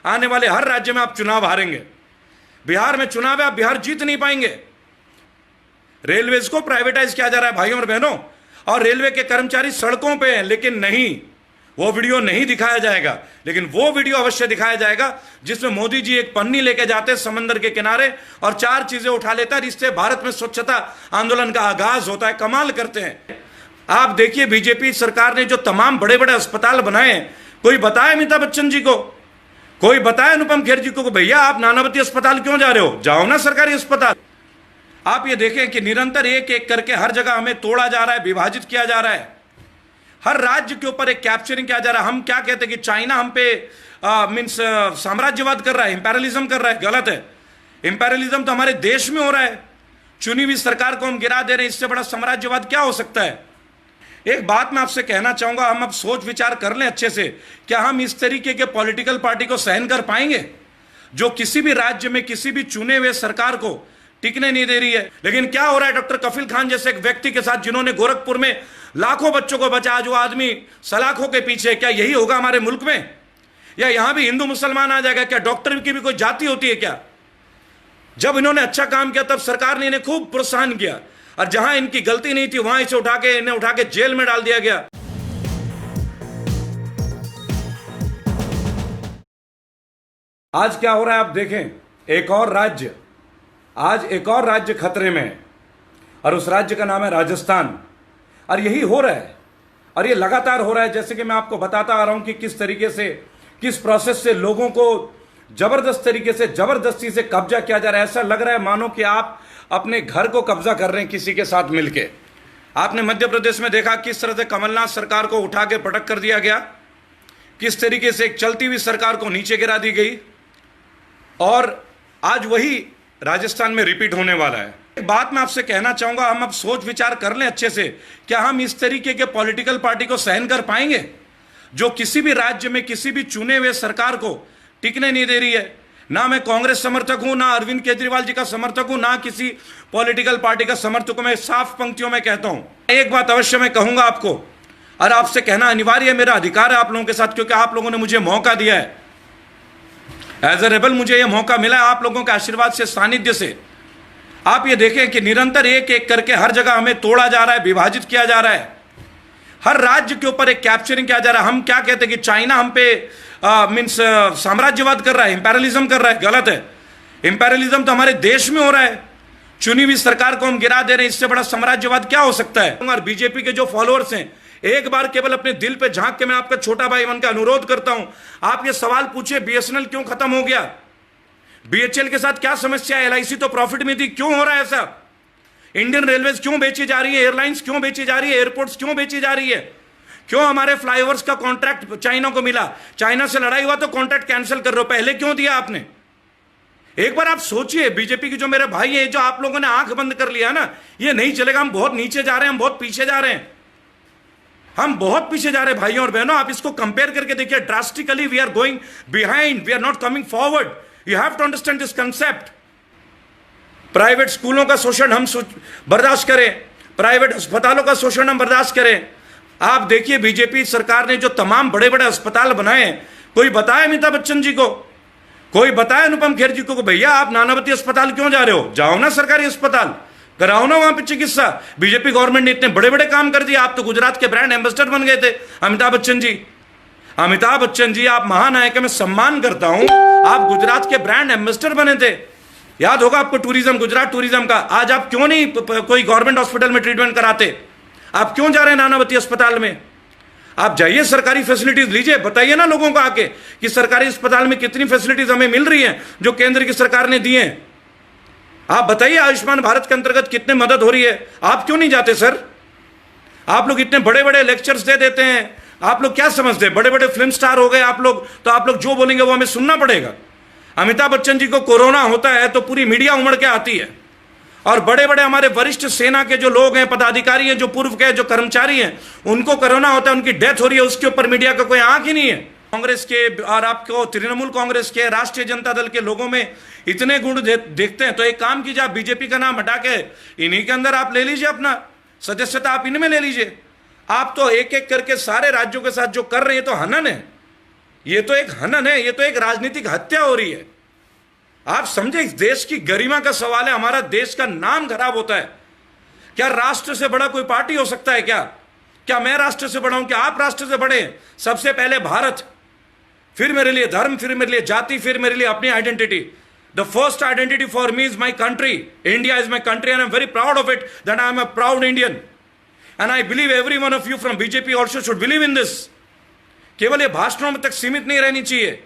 आने वाले हर राज्य में आप चुनाव हारेंगे। बिहार में चुनाव है, आप बिहार जीत नहीं पाएंगे। रेलवेज को प्राइवेटाइज किया जा रहा है भाइयों और बहनों, और रेलवे के कर्मचारी सड़कों पे हैं, लेकिन नहीं, वो वीडियो नहीं दिखाया जाएगा। लेकिन वो वीडियो अवश्य दिखाया जाएगा जिसमें मोदी जी एक पन्नी लेके जाते हैं समंदर के किनारे और 4 चीजें उठा लेता है, जिससे भारत में स्वच्छता आंदोलन का आगाज होता है। कमाल करते हैं। आप देखिए, बीजेपी सरकार ने जो तमाम बड़े बड़े अस्पताल बनाए हैं, कोई बताए अमिताभ बच्चन जी को, कोई बताए अनुपम खेर जी को, भैया आप नानावती अस्पताल क्यों जा रहे हो, जाओ ना सरकारी अस्पताल। आप ये देखें कि निरंतर एक एक करके हर जगह हमें तोड़ा जा रहा है, विभाजित किया जा रहा है, हर राज्य के ऊपर एक कैप्चरिंग किया जा रहा है। हम क्या कहते हैं कि चाइना हम पे मीन्स साम्राज्यवाद कर रहा है, इंपेरियलिज्म कर रहा है। गलत है। इंपेरियलिज्म तो हमारे देश में हो रहा है। चुनी हुई सरकार को हम गिरा दे रहे हैं, इससे बड़ा साम्राज्यवाद क्या हो सकता है। एक बात मैं आपसे कहना चाहूंगा, हम अब सोच विचार कर लें अच्छे से, क्या हम इस तरीके के पॉलिटिकल पार्टी को सहन कर पाएंगे जो किसी भी राज्य में किसी भी चुने हुए सरकार को टिकने नहीं दे रही है। लेकिन क्या हो रहा है डॉक्टर कफील खान जैसे एक व्यक्ति के साथ, जिन्होंने गोरखपुर में लाखों बच्चों को बचाया, जो आदमी सलाखों के पीछे, क्या यही होगा हमारे मुल्क में? या यहां भी हिंदू मुसलमान आ जाएगा? क्या डॉक्टर की भी कोई जाति होती है क्या? जब इन्होंने अच्छा काम किया तब सरकार ने इन्हें खूब प्रोत्साहन किया, और जहां इनकी गलती नहीं थी वहां इसे इन्हें उठा के जेल में डाल दिया गया। आज क्या हो रहा है आप देखें, आज एक और राज्य खतरे में है, और उस राज्य का नाम है राजस्थान। और यही हो रहा है, और ये लगातार हो रहा है। जैसे कि मैं आपको बताता आ रहा हूं कि किस तरीके से, किस प्रोसेस से लोगों को जबरदस्त तरीके से, जबरदस्ती से कब्जा किया जा रहा है। ऐसा लग रहा है मानो कि आप अपने घर को कब्जा कर रहे हैं किसी के साथ मिलके। आपने मध्य प्रदेश में देखा किस तरह से कमलनाथ सरकार को उठा के पटक कर दिया गया, किस तरीके से एक चलती हुई सरकार को नीचे गिरा दी गई, और आज वही राजस्थान में रिपीट होने वाला है। एक बात मैं आपसे कहना चाहूंगा, हम अब सोच विचार कर लें अच्छे से, क्या हम इस तरीके के पॉलिटिकल पार्टी को सहन कर पाएंगे जो किसी भी राज्य में किसी भी चुने हुए सरकार को टिकने नहीं दे रही है। ना मैं कांग्रेस समर्थक हूं, ना अरविंद केजरीवाल जी का समर्थक हूं, ना किसी पॉलिटिकल पार्टी का समर्थक हूं। मैं साफ पंक्तियों में कहता हूं, एक बात अवश्य मैं कहूंगा आपको, और आपसे कहना अनिवार्य है, मेरा अधिकार है आप लोगों के साथ, क्योंकि आप लोगों ने मुझे मौका दिया है। एज ए रेबल मुझे यह मौका मिला है आप लोगों के आशीर्वाद से, सानिध्य से। आप ये देखें कि निरंतर एक एक करके हर जगह हमें तोड़ा जा रहा है, विभाजित किया जा रहा है, हर राज्य के ऊपर एक कैप्चरिंग किया जा रहा है। हम क्या कहते हैं कि चाइना हम पे मीन्स साम्राज्यवाद कर रहा है, इंपेरियलिज्म कर रहा है। गलत है। इंपेरियलिज्म तो हमारे देश में हो रहा है। चुनी हुई सरकार को हम गिरा दे रहे हैं, इससे बड़ा साम्राज्यवाद क्या हो सकता है। और बीजेपी के जो फॉलोअर्स हैं, एक बार केवल अपने दिल पे झांक के मैं आपका छोटा भाई बनकर अनुरोध करता हूं, आप ये सवाल पूछिए, बीएसएनएल क्यों खत्म हो गया? बीएचएल के साथ क्या समस्या है? एलआईसी तो प्रॉफिट में थी, क्यों हो रहा है ऐसा? इंडियन रेलवेज क्यों बेची जा रही है? एयरलाइंस क्यों बेची जा रही है? एयरपोर्ट्स क्यों बेची जा रही है? क्यों हमारे फ्लाईओवर्स का कॉन्ट्रैक्ट चाइना को मिला? चाइना से लड़ाई हुआ तो कॉन्ट्रैक्ट कैंसिल कर रहे हो, पहले क्यों दिया आपने? एक बार आप सोचिए। बीजेपी के जो मेरे भाई है, जो आप लोगों ने आंख बंद कर लिया ना, ये नहीं चलेगा। हम बहुत नीचे जा रहे हैं, हम बहुत पीछे जा रहे हैं, हम बहुत पीछे जा रहे हैं भाइयों और बहनों। आप इसको कंपेयर करके देखिए, drastically we are going behind, we are not coming forward. You have to understand this concept. Private स्कूलों का शोषण हम बर्दाश्त करें, प्राइवेट अस्पतालों का शोषण हम बर्दाश्त करें। आप देखिए, बीजेपी सरकार ने जो तमाम बड़े बड़े अस्पताल बनाए हैं, कोई बताए अमिताभ बच्चन जी को, कोई बताए अनुपम खेर जी को, भैया आप नानावती अस्पताल क्यों जा रहे हो, जाओ ना सरकारी अस्पताल, कराओ ना वहां पे चिकित्सा। बीजेपी गवर्नमेंट ने इतने बड़े बड़े काम कर दिए। आप तो गुजरात के ब्रांड एम्बेसडर बन गए थे, अमिताभ बच्चन जी। अमिताभ बच्चन जी, आप महानायक है, मैं सम्मान करता हूं, आप गुजरात के ब्रांड एम्बेसडर बने थे। याद होगा आपको टूरिज्म, गुजरात टूरिज्म का। आज आप क्यों नहीं कोई गवर्नमेंट हॉस्पिटल में ट्रीटमेंट कराते? आप क्यों जा रहे हैं नानावती अस्पताल में? आप जाइए, सरकारी फैसिलिटीज लीजिए, बताइए ना लोगों को आके कि सरकारी अस्पताल में कितनी फैसिलिटीज हमें मिल रही हैं जो केंद्र की सरकार ने दी हैं। आप बताइए, आयुष्मान भारत के अंतर्गत कितने मदद हो रही है। आप क्यों नहीं जाते सर? आप लोग इतने बड़े बड़े लेक्चर्स दे देते हैं। आप लोग क्या समझते हैं, बड़े बड़े फिल्म स्टार हो गए आप लोग, तो आप लोग जो बोलेंगे वो हमें सुनना पड़ेगा। अमिताभ बच्चन जी को कोरोना होता है तो पूरी मीडिया उमड़ के आती है, और बड़े बड़े हमारे वरिष्ठ सेना के जो लोग हैं, पदाधिकारी हैं, जो पूर्व के जो कर्मचारी हैं, उनको कोरोना होता है, उनकी डेथ हो रही है, उसके ऊपर मीडिया का कोई आंख ही नहीं है। कांग्रेस के और आपको तृणमूल कांग्रेस के, राष्ट्रीय जनता दल के लोगों में इतने गुण देखते हैं, तो एक काम कीजिए, आप बीजेपी का नाम हटा के इन्हीं के अंदर आप ले लीजिए, अपना सदस्यता आप इनमें ले लीजिए। आप तो एक एक करके सारे राज्यों के साथ जो कर रहे हैं तो हनन है। ये तो एक हनन है, ये तो एक राजनीतिक हत्या हो रही है। आप समझे, इस देश की गरिमा का सवाल है, हमारा देश का नाम खराब होता है। क्या राष्ट्र से बड़ा कोई पार्टी हो सकता है? क्या मैं राष्ट्र से बड़ा हूं? क्या आप राष्ट्र से बड़े हैं? सबसे पहले भारत, फिर मेरे लिए धर्म, फिर मेरे लिए जाति, फिर मेरे लिए अपनी identity. The first identity for me is my country. India is my country and I am very proud of it that I am a proud Indian and I believe every one of you from BJP also should believe in this. केवल ये भाषणों में तक सीमित नहीं रहनी चाहिए।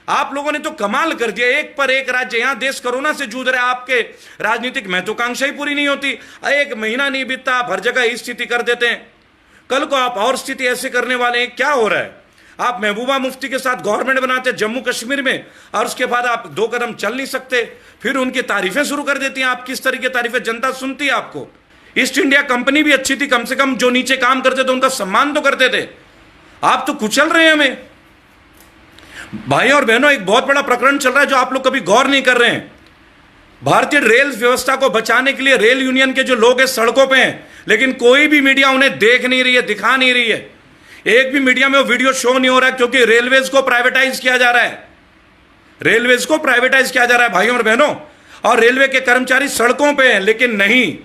आप लोगों ने तो कमाल कर दिया, एक पर एक राज्य। यहां देश कोरोना से जूझ रहा है, आपके राजनीतिक महत्वाकांक्षा ही पूरी नहीं होती। एक महीना नहीं बीतता, आप हर जगह ही स्थिति कर देते हैं। कल को आप और स्थिति ऐसे करने वाले हैं। क्या हो रहा है? आप महबूबा मुफ्ती के साथ गवर्नमेंट बनाते जम्मू कश्मीर में, और उसके बाद आप 2 कदम चल नहीं सकते, फिर उनकी तारीफें शुरू कर देती हैं। आप किस तरह की तारीफें? जनता सुनती है आपको। ईस्ट इंडिया कंपनी भी अच्छी थी, कम से कम जो नीचे काम करते थे उनका सम्मान तो करते थे। आप तो कुचल रहे हैं हमें। भाई और बहनों, एक बहुत बड़ा प्रकरण चल रहा है जो आप लोग कभी गौर नहीं कर रहे हैं। भारतीय रेल व्यवस्था को बचाने के लिए रेल यूनियन के जो लोग हैं सड़कों पे हैं, लेकिन कोई भी मीडिया उन्हें देख नहीं रही है, दिखा नहीं रही है। एक भी मीडिया में वो वीडियो शो नहीं हो रहा है, क्योंकि रेलवेज को प्राइवेटाइज किया जा रहा है। रेलवेज को प्राइवेटाइज किया जा रहा है भाइयों और बहनों, और रेलवे के कर्मचारी सड़कों पे हैं। लेकिन नहीं,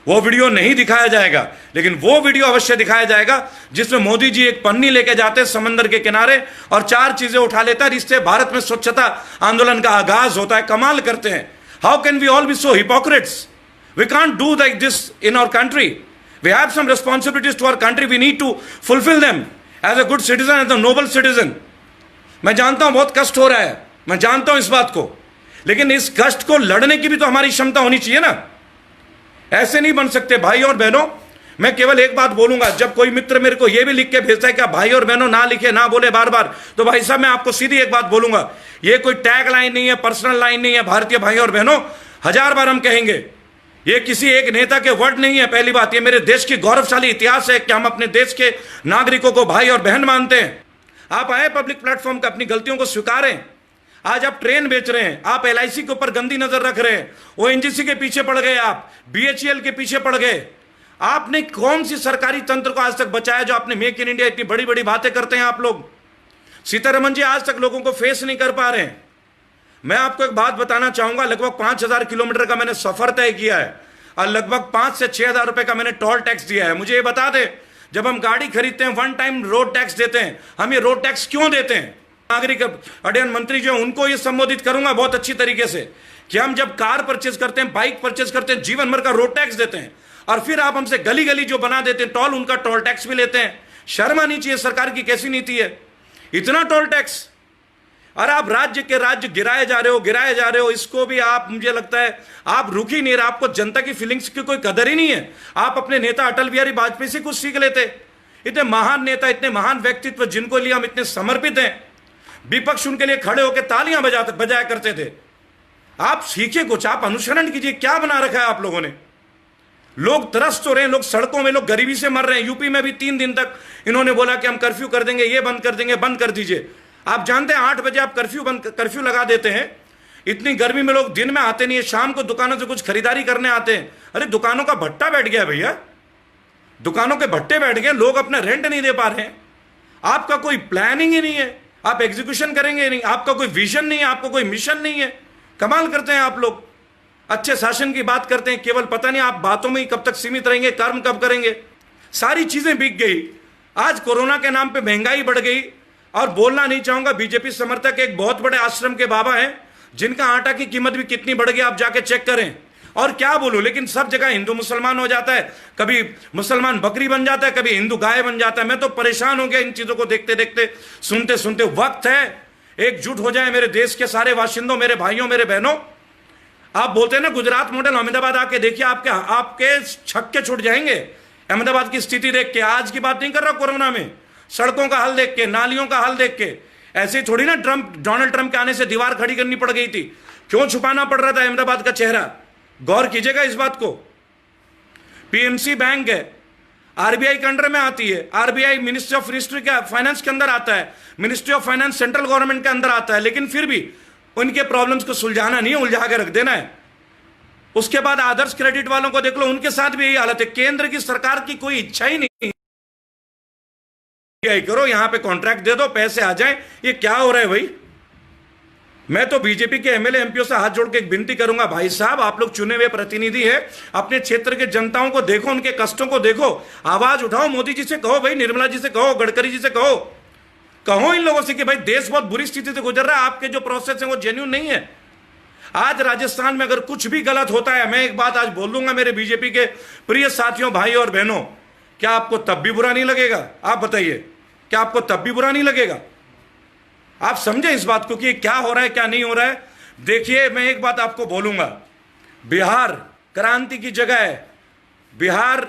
वो वीडियो नहीं दिखाया जाएगा। लेकिन वो वीडियो अवश्य दिखाया जाएगा जिसमें मोदी जी एक पन्नी लेके जाते हैं समंदर के किनारे और 4 चीजें उठा लेता है, जिससे भारत में स्वच्छता आंदोलन का आगाज होता है। कमाल करते हैं। How can we all be so hypocrites? We can't do like this in our country. We have some responsibilities to our country, we need to fulfil them as a good citizen, as a noble citizen. मैं जानता हूं बहुत कष्ट हो रहा है, मैं जानता हूं इस बात को, लेकिन इस कष्ट को लड़ने की भी तो हमारी क्षमता होनी चाहिए ना। ऐसे नहीं बन सकते भाई और बहनों। मैं केवल एक बात बोलूंगा, जब कोई मित्र मेरे को यह भी लिख के भेजता है कि भाई और बहनों ना लिखे, ना बोले बार बार, तो भाई साहब मैं आपको सीधी एक बात बोलूंगा, ये कोई टैग लाइन नहीं है, पर्सनल लाइन नहीं है। भारतीय भाई और बहनों, 1000 बार हम कहेंगे, ये किसी एक नेता के वर्ड नहीं है। पहली बात, ये मेरे देश की गौरवशाली इतिहास है कि हम अपने देश के नागरिकों को भाई और बहन मानते हैं। आप आए पब्लिक प्लेटफॉर्म पर, अपनी गलतियों को स्वीकारें। आज आप ट्रेन बेच रहे हैं, आप एलआईसी के ऊपर गंदी नजर रख रहे हैं, ओएनजीसी के पीछे पड़ गए, आप बीएचईएल के पीछे पड़ गए। आपने कौन सी सरकारी तंत्र को आज तक बचाया? जो आपने मेक इन इंडिया, इतनी बड़ी बड़ी बातें करते हैं आप लोग। सीतारमन जी आज तक लोगों को फेस नहीं कर पा रहे हैं। मैं आपको एक बात बताना चाहूंगा, लगभग 5000 किलोमीटर का मैंने सफर तय किया है और लगभग 5 से 6 हजार रुपए का मैंने टोल टैक्स दिया है। मुझे ये बता दें, जब हम गाड़ी खरीदते हैं 1 टाइम रोड टैक्स देते हैं, हम ये रोड टैक्स क्यों देते हैं? नागरिक उड्डयन मंत्री जो उनको ये संबोधित करूंगा बहुत अच्छी तरीके से कि हम जब कार परचेज करते हैं, बाइक परचेज करते हैं, जीवन भर का रोड टैक्स देते हैं, और फिर आप हमसे गली गली जो बना देते हैं टोल, उनका टोल टैक्स भी लेते हैं। शर्म आनी चाहिए, सरकार की कैसी नीति है, इतना टोल टैक्स। और आप राज्य के राज्य गिराए जा रहे हो। इसको भी आप, मुझे लगता है आप रुक ही नहीं रहे। आपको जनता की फीलिंग्स की कोई कदर ही नहीं है। आप अपने नेता अटल बिहारी वाजपेयी से कुछ सीख लेते। इतने महान नेता, इतने महान व्यक्तित्व जिनको लिए हम इतने समर्पित हैं, विपक्ष उनके लिए खड़े होकर तालियां बजाया करते थे। आप सीखिए कुछ, आप अनुसरण कीजिए। क्या बना रखा है आप लोगों ने? लोग तरस तो रहे हैं, लोग सड़कों में, लोग गरीबी से मर रहे हैं। यूपी में भी 3 दिन तक इन्होंने बोला कि हम कर्फ्यू कर देंगे, ये बंद कर देंगे, बंद कर दीजिए। आप जानते हैं 8 बजे आप कर्फ्यू लगा देते हैं। इतनी गर्मी में लोग दिन में आते नहीं है, शाम को दुकानों से कुछ खरीदारी करने आते हैं। अरे दुकानों का भट्टा बैठ गया भैया, दुकानों के भट्टे बैठ गए, लोग अपना रेंट नहीं दे पा रहे हैं। आपका कोई प्लानिंग ही नहीं है, आप एग्जीक्यूशन करेंगे नहीं, आपका कोई विजन नहीं है, आपको कोई मिशन नहीं है। कमाल करते हैं आप लोग। अच्छे शासन की बात करते हैं, केवल पता नहीं आप बातों में ही कब तक सीमित रहेंगे, कर्म कब करेंगे। सारी चीजें बिक गई। आज कोरोना के नाम पे महंगाई बढ़ गई। और बोलना नहीं चाहूंगा, बीजेपी समर्थक एक बहुत बड़े आश्रम के बाबा हैं जिनका आटा की कीमत भी कितनी बढ़ गई, आप जाके चेक करें। और क्या बोलूं, लेकिन सब जगह हिंदू मुसलमान हो जाता है, कभी मुसलमान बकरी बन जाता है, कभी हिंदू गाय बन जाता है। मैं तो परेशान हो गया इन चीजों को देखते देखते, सुनते सुनते। वक्त है एकजुट हो जाए मेरे देश के सारे वाशिंदों, मेरे भाइयों, मेरे बहनों। आप बोलते हैं ना गुजरात मॉडल, अहमदाबाद आके देखिए, आपके छक्के छूट जाएंगे अहमदाबाद की स्थिति देख के। आज की बात नहीं कर रहा, कोरोना में सड़कों का हाल देख के, नालियों का हाल देख के। ऐसे ही थोड़ी ना डोनाल्ड ट्रंप के आने से दीवार खड़ी करनी पड़ गई थी। क्यों छुपाना पड़ रहा था अहमदाबाद का चेहरा? गौर कीजिएगा इस बात को। पीएमसी बैंक है, आरबीआई के अंडर में आती है। आरबीआई मिनिस्ट्री ऑफ फाइनेंस के अंदर आता है, ministry of finance central government के अंदर आता है। लेकिन फिर भी उनके प्रॉब्लम्स को सुलझाना नहीं है, उलझा के रख देना है। उसके बाद आदर्श क्रेडिट वालों को देख लो, उनके साथ भी यही हालत है। केंद्र की सरकार की कोई इच्छा ही नहीं करो, यहां पे कॉन्ट्रैक्ट दे दो, पैसे आ जाएं। ये क्या हो रहा है भाई? मैं तो बीजेपी के एमएलए एमपीओ से हाथ जोड़ के एक विनती करूंगा, भाई साहब आप लोग चुने हुए प्रतिनिधि है, अपने क्षेत्र के जनताओं को देखो, उनके कष्टों को देखो, आवाज उठाओ, मोदी जी से कहो, भाई निर्मला जी से कहो, गडकरी जी से कहो इन लोगों से कि भाई देश बहुत बुरी स्थिति से गुजर रहा है, आपके जो प्रोसेस है वो जेन्युइन नहीं है। आज राजस्थान में अगर कुछ भी गलत होता है, मैं एक बात आज बोल दूंगा मेरे बीजेपी के प्रिय साथियों, भाई और बहनों, क्या आपको तब भी बुरा नहीं लगेगा? आप बताइए, क्या आपको तब भी बुरा नहीं लगेगा? आप समझे इस बात को कि क्या हो रहा है क्या नहीं हो रहा है। देखिए मैं एक बात आपको बोलूंगा, बिहार क्रांति की जगह है, बिहार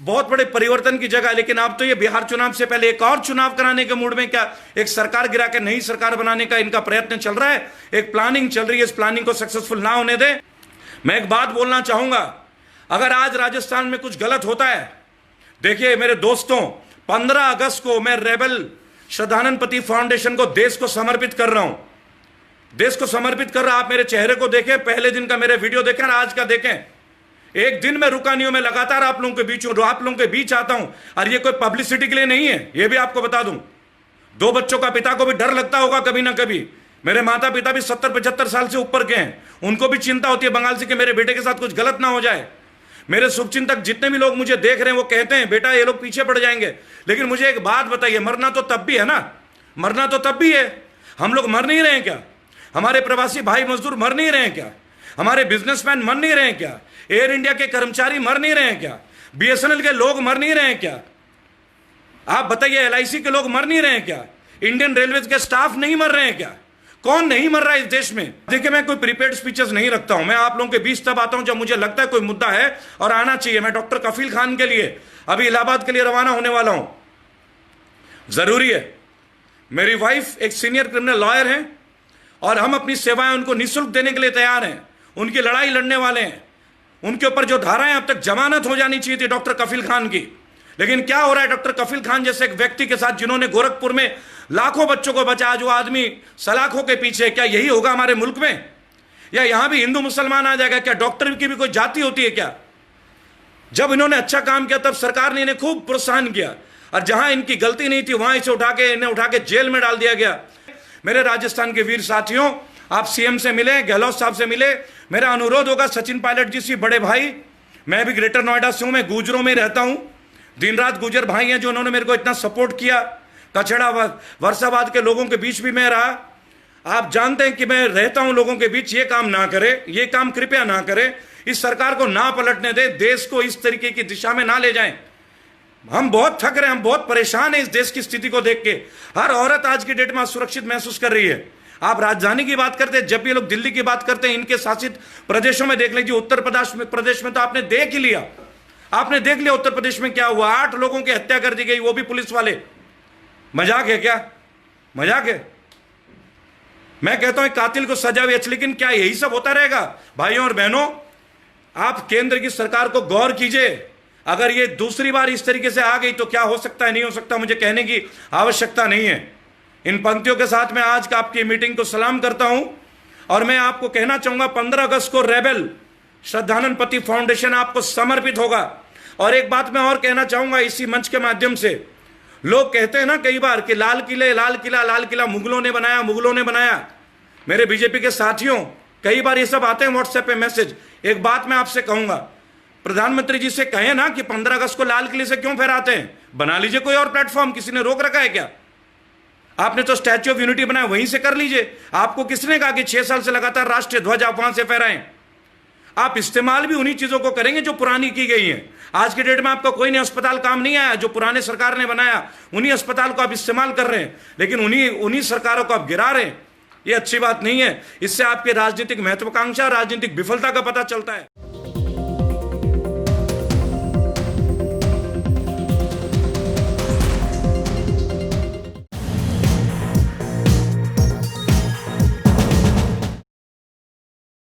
बहुत बड़े परिवर्तन की जगह है, लेकिन अब तो ये बिहार चुनाव से पहले एक और चुनाव कराने के मूड में, क्या एक सरकार गिरा के नई सरकार बनाने का इनका प्रयत्न चल रहा है, एक प्लानिंग चल रही है, इस प्लानिंग को सक्सेसफुल ना होने दें। मैं एक बात बोलना चाहूंगा, अगर आज राजस्थान में कुछ गलत होता है, देखिए मेरे दोस्तों, 15 अगस्त को मैं रेबल श्रद्धानंद पति फाउंडेशन को देश को समर्पित कर रहा हूं, देश को समर्पित कर रहा। आप मेरे चेहरे को देखें, पहले दिन का मेरे वीडियो देखें और आज का देखें। एक दिन में रुका नहीं हूं, मैं लगातार आप लोगों के बीच हूं, आप लोगों के बीच आता हूं, और ये कोई पब्लिसिटी के लिए नहीं है, ये भी आपको बता दूं। 2 बच्चों का पिता को भी डर लगता होगा कभी ना कभी, मेरे माता पिता भी 70-75 साल से ऊपर के हैं, उनको भी चिंता होती है बंगाल से कि मेरे बेटे के साथ कुछ गलत ना हो जाए। मेरे शुभचिंतक जितने भी लोग मुझे देख रहे हैं वो कहते हैं बेटा ये लोग पीछे पड़ जाएंगे, लेकिन मुझे एक बात बताइए, मरना तो तब भी है ना, मरना तो तब भी है। हम लोग मर नहीं रहे हैं क्या? हमारे प्रवासी भाई मजदूर मर नहीं रहे हैं क्या? हमारे बिजनेसमैन मर नहीं रहे हैं क्या? एयर इंडिया के कर्मचारी मर नहीं रहे हैं क्या? बीएसएनएल के लोग मर नहीं रहे हैं क्या? आप बताइए, एलआईसी के लोग मर नहीं रहे हैं क्या? इंडियन रेलवे के स्टाफ नहीं मर रहे हैं क्या? कौन नहीं मर रहा है इस देश में? देखिए मैं कोई प्रीपेड स्पीचेस नहीं रखता हूं, मैं आप लोगों के बीच तब आता हूं जब मुझे लगता है कोई मुद्दा है और आना चाहिए। मैं डॉक्टर कफील खान के लिए अभी इलाहाबाद के लिए रवाना होने वाला हूं, जरूरी है। मेरी वाइफ एक सीनियर क्रिमिनल लॉयर है और हम अपनी सेवाएं उनको निःशुल्क देने के लिए तैयार हैं, उनकी लड़ाई लड़ने वाले हैं। उनके ऊपर जो धाराएं अब तक जमानत हो जानी चाहिए थी डॉक्टर कफील खान की, लेकिन क्या हो रहा है, डॉक्टर कफील खान जैसे एक व्यक्ति के साथ जिन्होंने गोरखपुर में लाखों बच्चों को बचाया, जो आदमी सलाखों के पीछे, क्या यही होगा हमारे मुल्क में? या यहां भी हिंदू मुसलमान आ जाएगा? क्या डॉक्टर की भी कोई जाति होती है क्या? जब इन्होंने अच्छा काम किया तब सरकार ने इन्हें खूब प्रोत्साहन किया, और जहां इनकी गलती नहीं थी वहां इसे इन्हें उठा के जेल में डाल दिया गया। मेरे राजस्थान के वीर साथियों, आप सीएम से मिले, गहलोत साहब से मिले, मेरा अनुरोध होगा सचिन पायलट जी से, बड़े भाई, मैं भी ग्रेटर नोएडा से हूं, मैं गुजरों में रहता हूं, दिन रात गुजर भाई हैं जो उन्होंने मेरे को इतना सपोर्ट किया। कचड़ा वर्षाबाद के लोगों के बीच भी मैं रहा, आप जानते हैं कि मैं रहता हूं लोगों के बीच। ये काम ना करे, ये काम कृपया ना करे, इस सरकार को ना पलटने दे, देश को इस तरीके की दिशा में ना ले जाएं। हम बहुत थक रहे हैं, हम बहुत परेशान हैं इस देश की स्थिति को देख के। हर औरत आज की डेट में सुरक्षित महसूस कर रही है। आप राजधानी की बात करते हैं, जब ये लोग दिल्ली की बात करते हैं, इनके शासित प्रदेशों में देख लीजिए, उत्तर प्रदेश में तो आपने देख ही लिया, आपने देख लिया उत्तर प्रदेश में क्या हुआ। 8 लोगों की हत्या कर दी गई, वो भी पुलिस वाले। मजाक है क्या? मजाक है? मैं कहता हूं कातिल को सजा भी अच्छी, लेकिन क्या यही सब होता रहेगा? भाइयों और बहनों, आप केंद्र की सरकार को गौर कीजिए, अगर ये दूसरी बार इस तरीके से आ गई तो क्या हो सकता है, नहीं हो सकता, मुझे कहने की आवश्यकता नहीं है। इन पंक्तियों के साथ मैं आज का आपकी मीटिंग को सलाम करता हूं, और मैं आपको कहना चाहूंगा 15 अगस्त को रेबल श्रद्धानंद पति फाउंडेशन आपको समर्पित होगा। और एक बात मैं और कहना चाहूंगा इसी मंच के माध्यम से, लोग कहते हैं ना कई बार कि लाल किला मुगलों ने बनाया, मुगलों ने बनाया। मेरे बीजेपी के साथियों, कई बार ये सब आते हैं व्हाट्सएप पे मैसेज। एक बात मैं आपसे कहूंगा, प्रधानमंत्री जी से कहें ना कि 15 अगस्त को लाल किले से क्यों फहराते हैं, बना लीजिए कोई और प्लेटफॉर्म, किसी ने रोक रखा है क्या? आपने तो स्टैच्यू ऑफ यूनिटी बनाया, वहीं से कर लीजिए। आपको किसने कहा कि 6 साल से लगातार राष्ट्रीय ध्वज आप वहां से फहराएं? आप इस्तेमाल भी उन्हीं चीजों को करेंगे जो पुरानी की गई हैं। आज के डेट में आपका कोई नया अस्पताल काम नहीं आया, जो पुराने सरकार ने बनाया उन्हीं अस्पताल को आप इस्तेमाल कर रहे हैं, लेकिन उन्हीं सरकारों को आप गिरा रहे हैं। ये अच्छी बात नहीं है। इससे आपके राजनीतिक महत्वाकांक्षा, राजनीतिक विफलता का पता चलता है।